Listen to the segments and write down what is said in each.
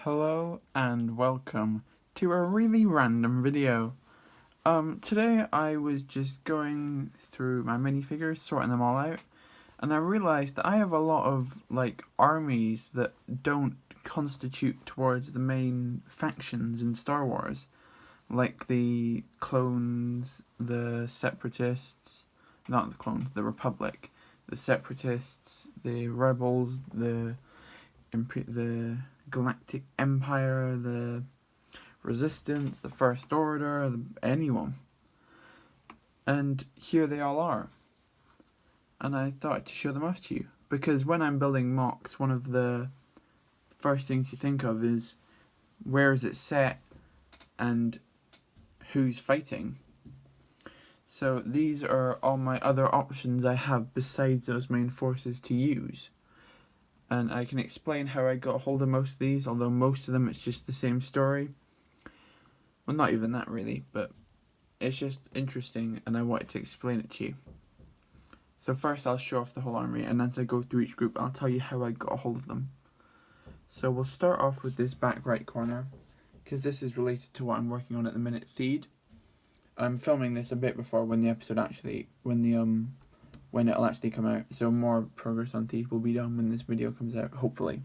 Hello and welcome to a really random video. Today I was just going through my minifigures, sorting them all out, and I realised that I have a lot of, armies that don't constitute towards the main factions in Star Wars. Like the clones, the separatists, not the clones, the Republic, the separatists, the rebels, the Galactic Empire, the Resistance, the First Order, anyone. And here they all are. And I thought to show them off to you. Because when I'm building mocks, one of the first things you think of is where is it set and who's fighting. So these are all my other options I have besides those main forces to use. And I can explain how I got a hold of most of these, although most of them it's just the same story. Well, not even that really, but it's just interesting and I wanted to explain it to you. So first I'll show off the whole army, and as I go through each group I'll tell you how I got a hold of them. So we'll start off with this back right corner, because this is related to what I'm working on at the minute, Theed. I'm filming this a bit before when the episode actually, when it'll actually come out, so more progress on Theed will be done when this video comes out, hopefully.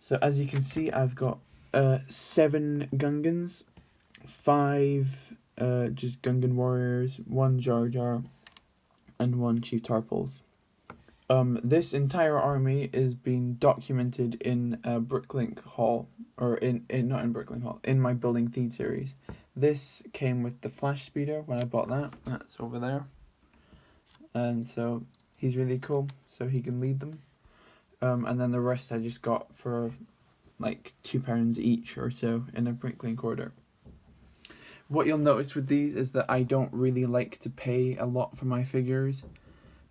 So as you can see, I've got 7 Gungans, 5 just Gungan warriors, 1 Jar Jar, and 1 Chief Tarpals. This entire army is being documented in Bricklink Hall, or not in Bricklink Hall, in my Building Theed series. This came with the Flash Speeder when I bought that. That's over there. And so he's really cool, so he can lead them. And then the rest I just got for like £2 each or so in a Bricklink order. What you'll notice with these is that I don't really like to pay a lot for my figures,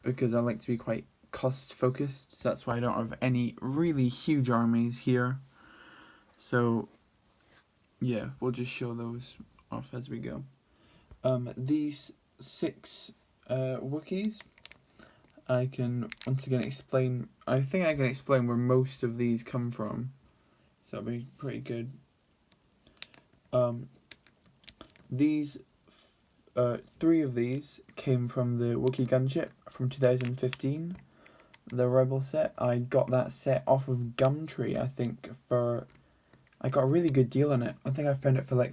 because I like to be quite cost focused, so that's why I don't have any really huge armies here. So yeah, we'll just show those off as we go. These 6 Wookiees, I can once again explain. I think I can explain where most of these come from, so it'll be pretty good. These 3 of these came from the Wookiee gunship from 2015, the Rebel set. I got that set off of Gumtree, I think, I got a really good deal on it. I think I found it for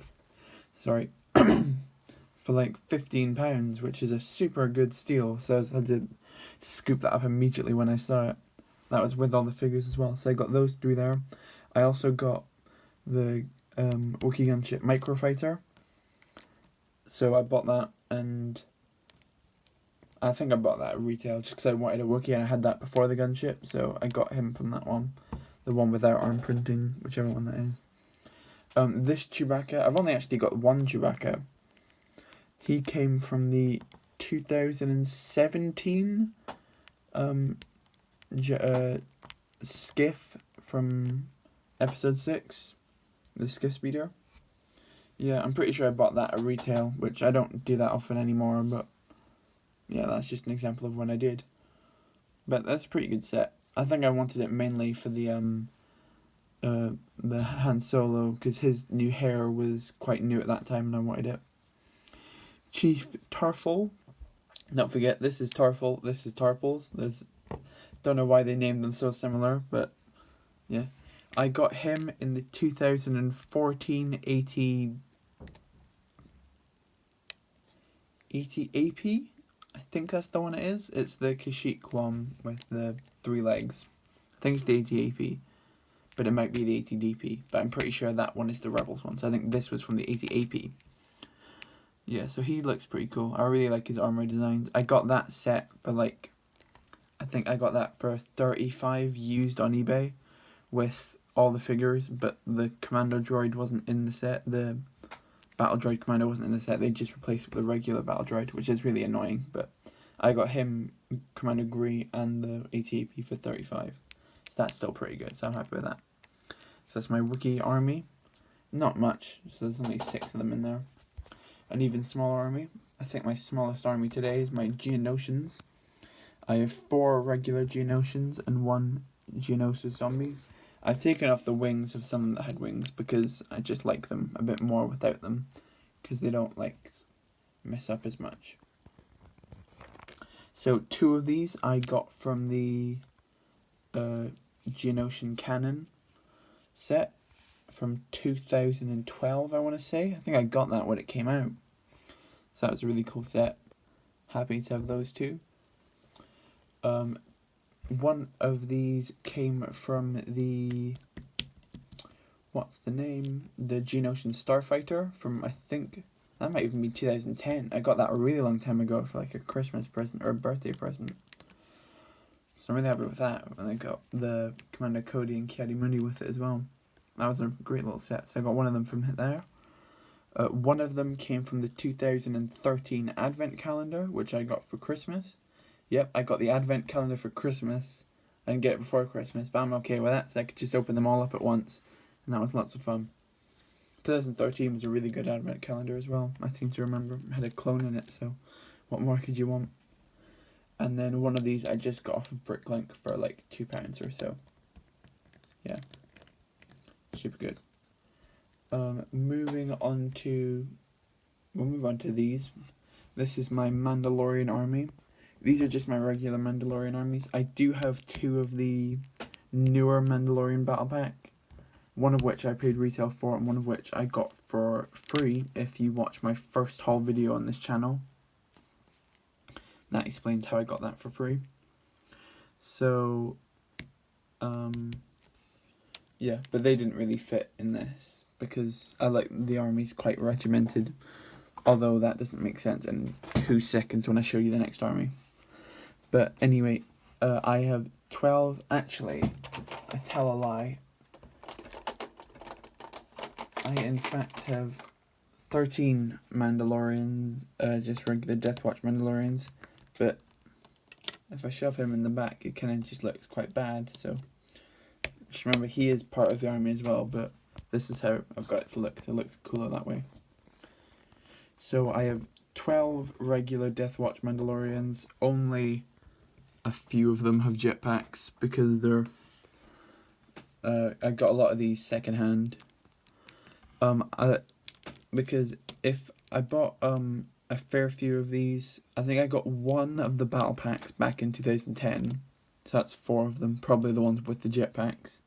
for like £15, which is a super good steal, so I had to scoop that up immediately when I saw it. That was with all the figures as well, so I got those 3 there. I also got the Wookiee gunship Microfighter, so I bought that, and I think I bought that at retail just because I wanted a Wookiee and I had that before the gunship, so I got him from that one. The one without arm printing, whichever one that is. This Chewbacca, I've only actually got 1 Chewbacca. He came from the 2017 skiff from episode 6, the skiff speeder. Yeah, I'm pretty sure I bought that at retail, which I don't do that often anymore, but yeah, that's just an example of when I did. But that's a pretty good set. I think I wanted it mainly for the Han Solo, because his new hair was quite new at that time and I wanted it. Chief Tarful. Don't forget, this is Tarful, this is Tarpals. Don't know why they named them so similar, but yeah. I got him in the 2014 80 AP. I think that's the one it is. It's the Kashyyyk one with the 3 legs. I think it's the 80 AP, but it might be the 80 DP. But I'm pretty sure that one is the Rebels one. So I think this was from the 80 AP. Yeah, so he looks pretty cool. I really like his armor designs. I got that set for I think I got that for 35 used on eBay with all the figures, but the Commando droid wasn't in the set. The Battle Droid Commando wasn't in the set. They just replaced it with the regular Battle Droid, which is really annoying. But I got him, Commander Gree, and the 80 AP for 35. So that's still pretty good, so I'm happy with that. So that's my Wookiee army. Not much, so there's only 6 of them in there. An even smaller army. I think my smallest army today is my Geonosians. I have 4 regular Geonosians and 1 Geonosis zombies. I've taken off the wings of some that had wings because I just like them a bit more without them, because they don't like mess up as much. So 2 of these I got from the Geonosian Cannon set from 2012, I want to say. I think I got that when it came out. So that was a really cool set. Happy to have those 2. One of these came from the... what's the name? The Geonosian Starfighter from, I think, that might even be 2010. I got that a really long time ago for like a Christmas present or a birthday present. So I'm really happy with that. And I got the Commander Cody and Kiadi-Mundi with it as well. That was a great little set. So I got one of them from there. One of them came from the 2013 Advent Calendar, which I got for Christmas. Yep, I got the Advent Calendar for Christmas. I didn't get it before Christmas, but I'm okay with that, so I could just open them all up at once. And that was lots of fun. 2013 was a really good Advent Calendar as well. I seem to remember it had a clone in it, so what more could you want? And then one of these I just got off of Bricklink for like £2 or so. Yeah. Super good. We'll move on to these. This is my Mandalorian army. These are just my regular Mandalorian armies. I do have 2 of the newer Mandalorian battle pack, one of which I paid retail for and one of which I got for free if you watch my first haul video on this channel. That explains how I got that for free. So, yeah, but they didn't really fit in this because I like the armies quite regimented, although that doesn't make sense in 2 seconds when I show you the next army. But anyway, I have 12, actually, I tell a lie. I in fact have 13 Mandalorians, just regular Death Watch Mandalorians, but if I shove him in the back it kind of just looks quite bad, so just remember he is part of the army as well, but this is how I've got it to look, so it looks cooler that way. So I have 12 regular Death Watch Mandalorians, only a few of them have jetpacks because they're, I got a lot of these secondhand. Because if I bought a fair few of these, I think I got 1 of the battle packs back in 2010, so that's 4 of them, probably the ones with the jetpacks.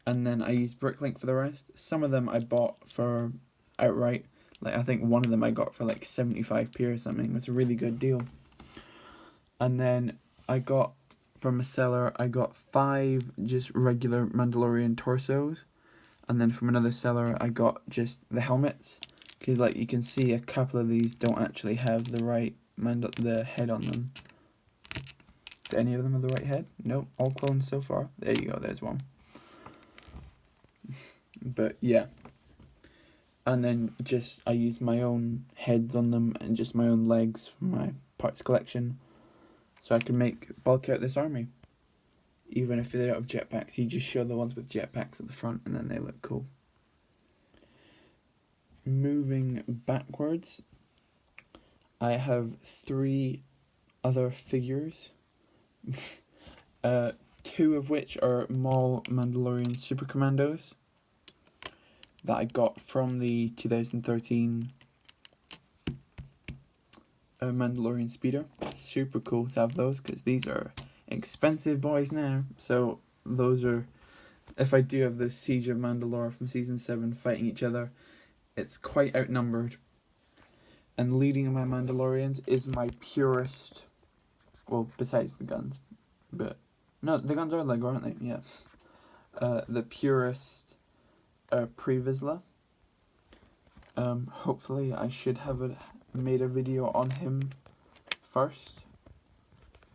And then I used Bricklink for the rest. Some of them I bought for outright, like I think one of them I got for like 75p or something. It was a really good deal. And then I got from a seller, I got 5 just regular Mandalorian torsos. And then from another seller, I got just the helmets. Because like you can see, a couple of these don't actually have the right the head on them. Do any of them have the right head? Nope, all clones so far. There you go, there's one. But yeah. And then just, I used my own heads on them and just my own legs from my parts collection. So I can bulk out this army. Even if they don't have jetpacks, you just show the ones with jetpacks at the front and then they look cool. Moving backwards, I have 3 other figures. 2 of which are Maul Mandalorian Super Commandos that I got from the 2013 Mandalorian Speeder. Super cool to have those because these are expensive boys now. So those are, if I do have the Siege of Mandalore from Season 7 fighting each other, it's quite outnumbered. And leading my Mandalorians is my purest, well, besides the guns, but no, the guns are Lego, aren't they? Yeah. The purest Pre-Vizsla. Hopefully I should have made a video on him first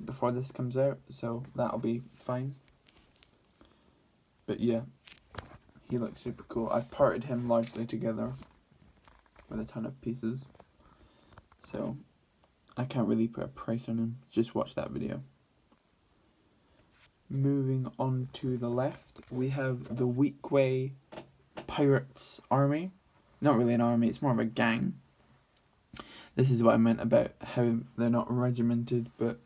before this comes out, so that'll be fine. But yeah, he looks super cool. I parted him largely together with a ton of pieces, so I can't really put a price on him. Just watch that video. Moving on to the left, we have the Weequay Pirates army. Not really an army, it's more of a gang. This is what I meant about how they're not regimented, but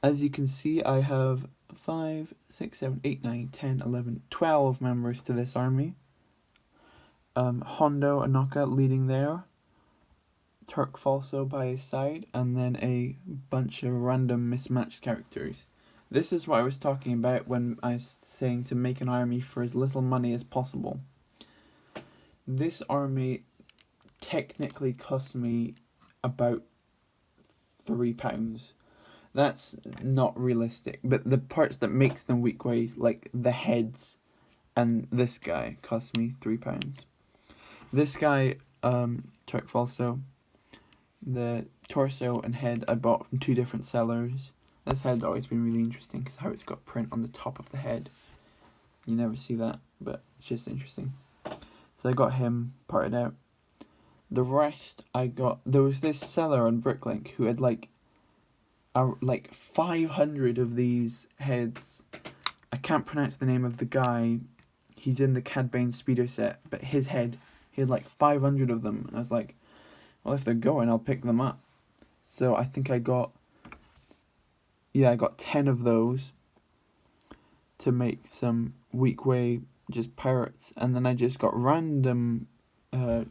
as you can see, I have 5, 6, 7, 8, 9, 10, 11, 12 members to this army. Hondo Anaka leading there. Turk Falso by his side, and then a bunch of random mismatched characters. This is what I was talking about when I was saying to make an army for as little money as possible. This army technically cost me about £3. That's not realistic, but the parts that makes them weak ways, like the heads and this guy, cost me £3. This guy, Turk Falso, the torso and head I bought from 2 different sellers. This head's always been really interesting because how it's got print on the top of the head. You never see that, but it's just interesting. So I got him parted out. The rest I got, there was this seller on Bricklink who had like 500 of these heads. I can't pronounce the name of the guy. He's in the Cad Bane speeder set, but his head, he had like 500 of them. And I was like, well, if they're going, I'll pick them up. So I think I got 10 of those to make some weak way just pirates. And then I just got random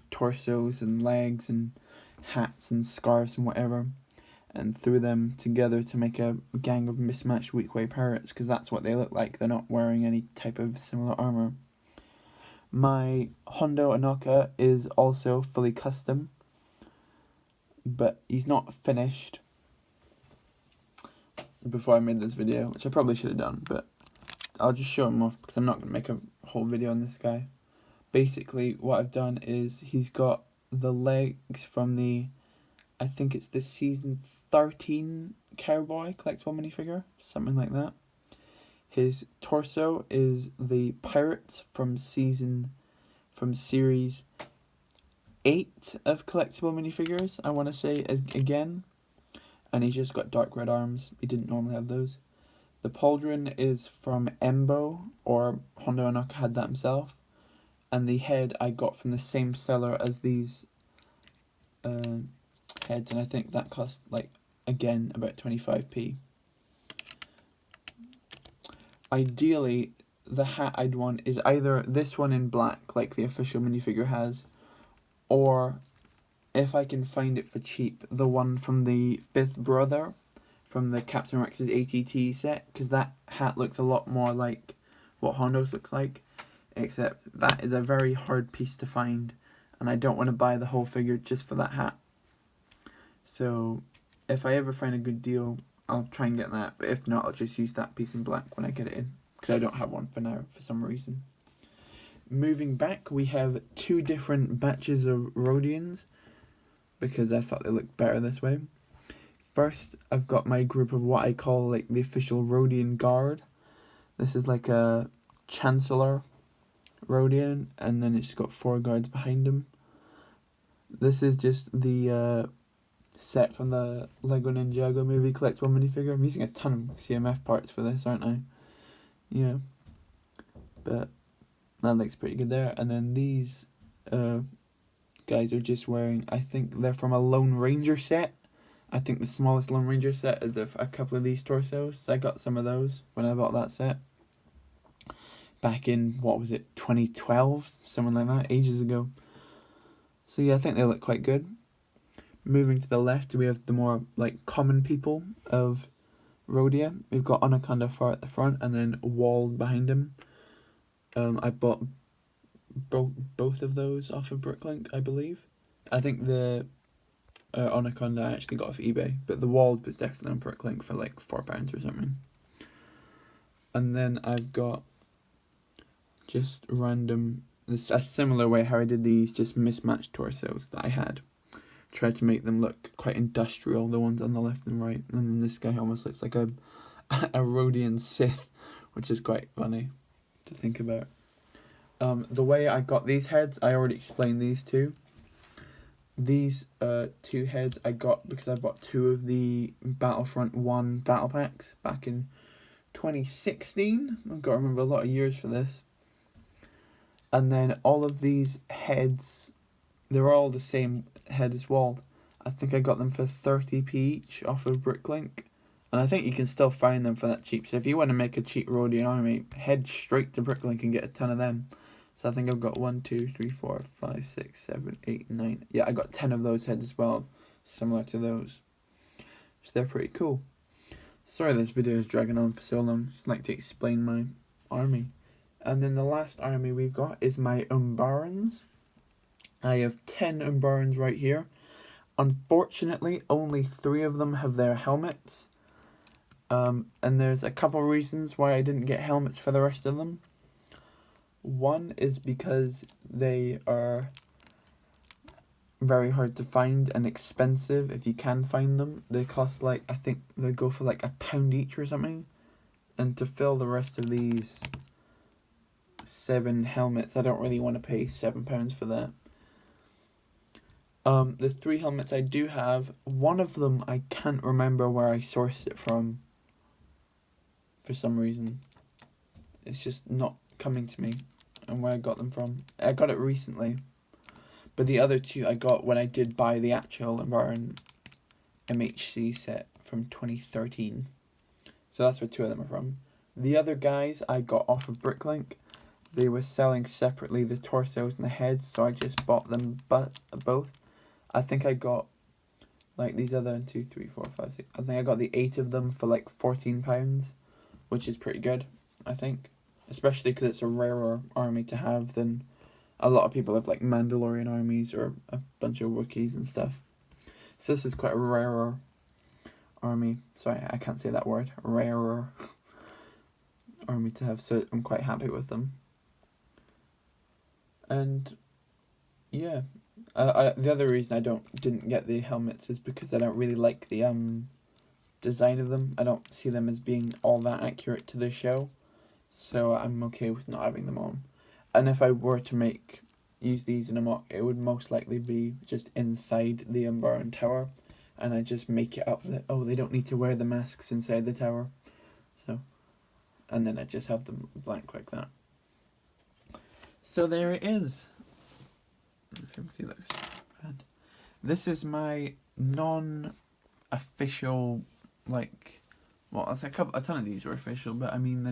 torsos and legs and hats and scarves and whatever, and threw them together to make a gang of mismatched weak way pirates, because that's what they look like. They're not wearing any type of similar armor. My Hondo Anaka is also fully custom, but he's not finished before I made this video, which I probably should have done, but I'll just show him off because I'm not going to make a whole video on this guy. Basically, what I've done is he's got the legs from the, I think it's the season 13 Cowboy collectible minifigure, something like that. His torso is the Pirates from series 8 of collectible minifigures, I want to say, again. And he's just got dark red arms. He didn't normally have those. The pauldron is from Embo, or Hondo Anaka had that himself. And the head I got from the same seller as these heads, and I think that cost, like, again, about 25p. Ideally, the hat I'd want is either this one in black, like the official minifigure has, or, if I can find it for cheap, the one from the 5th brother, from the Captain Rex's ATT set, because that hat looks a lot more like what Hondo's looks like, except that is a very hard piece to find, and I don't want to buy the whole figure just for that hat. So, if I ever find a good deal, I'll try and get that, but if not, I'll just use that piece in black when I get it in, because I don't have one for now, for some reason. Moving back, we have 2 different batches of Rhodians, because I thought they looked better this way. First, I've got my group of what I call like the official Rhodian Guard. This is like a Chancellor Rhodian, and then it's got 4 guards behind him. This is just the set from the Lego Ninjago movie collectible minifigure. I'm using a ton of CMF parts for this, aren't I? Yeah. But that looks pretty good there. And then these guys are just wearing, I think they're from a Lone Ranger set. I think the smallest Lone Ranger set is a couple of these torsos. So I got some of those when I bought that set. Back in, what was it, 2012? Something like that, ages ago. So yeah, I think they look quite good. Moving to the left, we have the more like common people of Rhodia. We've got Anaconda far at the front, and then Wald behind him. I bought both of those off of Bricklink, I believe. I think the Anaconda I actually got off eBay, but the Wald was definitely on Bricklink for like £4 or something. And then I've got just random, this a similar way how I did these, just mismatched torsos that I had. Tried to make them look quite industrial, the ones on the left and right, and then this guy almost looks like a Rhodian Sith, which is quite funny to think about. The way I got these heads, I already explained these two. These 2 heads I got because I bought 2 of the Battlefront 1 battle packs back in 2016. I've got to remember a lot of years for this. And then all of these heads, they're all the same head as Wald. I think I got them for 30p each off of Bricklink. And I think you can still find them for that cheap. So if you want to make a cheap Rhodian army, head straight to Bricklink and get a ton of them. So I think I've got 1, 2, 3, 4, 5, 6, 7, 8, 9. Yeah, I got 10 of those heads as well, similar to those. So they're pretty cool. Sorry this video is dragging on for so long. Just like to explain my army. And then the last army we've got is my Umbarans. I have 10 Umbarans right here. Unfortunately, only 3 of them have their helmets. And there's a couple reasons why I didn't get helmets for the rest of them. One is because they are very hard to find and expensive if you can find them. They cost like, I think they go for like £1 each or something. And to fill the rest of these 7 helmets, I don't really want to pay £7 for that. The 3 helmets I do have, one of them I can't remember where I sourced it from. For some reason. It's just not coming to me and where I got them from. I got it recently. But the other 2 I got when I did buy the actual Environ MHC set from 2013. So that's where 2 of them are from. The other guys I got off of Bricklink. They were selling separately the torsos and the heads, so I just bought them both. I think I got like these other 1, 2, 3, 4, 5, 6. I think I got the 8 of them for like £14, which is pretty good, I think. Especially because it's a rarer army to have than a lot of people have like Mandalorian armies or a bunch of Wookiees and stuff. So this is quite a rarer army. Sorry, I can't say that word. Rarer army to have, so I'm quite happy with them. And yeah, the other reason I didn't get the helmets is because I don't really like the design of them. I don't see them as being all that accurate to the show, so I'm okay with not having them on. And if I were to use these in a mock, it would most likely be just inside the Umbaran tower, and I just make it up that, oh, they don't need to wear the masks inside the tower, so, and then I just have them blank like that. So there it is. If you can see, looks bad. This is my non-official, like, well, a ton of these were official, but I mean the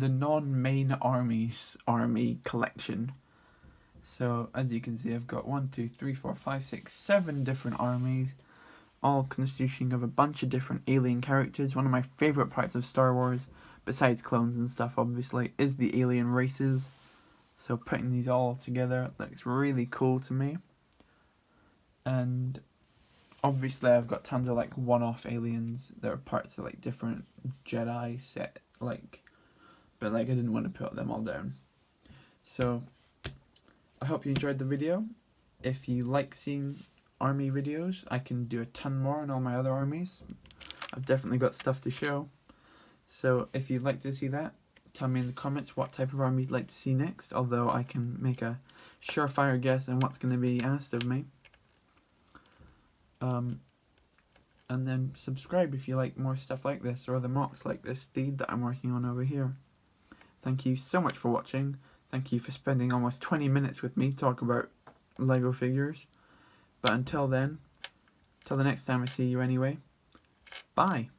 non-main armies army collection. So as you can see, I've got 1, 2, 3, 4, 5, 6, 7 different armies, all consisting of a bunch of different alien characters. One of my favourite parts of Star Wars, besides clones and stuff obviously, is the alien races. So putting these all together looks really cool to me. And obviously I've got tons of like one-off aliens that are parts of like different Jedi set, like, but like I didn't want to put them all down. So I hope you enjoyed the video. If you like seeing army videos, I can do a ton more on all my other armies. I've definitely got stuff to show. So if you'd like to see that, tell me in the comments what type of army you'd like to see next, although I can make a surefire guess on what's going to be asked of me. And then subscribe if you like more stuff like this, or the mocks like this steed that I'm working on over here. Thank you so much for watching. Thank you for spending almost 20 minutes with me talk about Lego figures. But until then, till the next time I see you anyway, bye.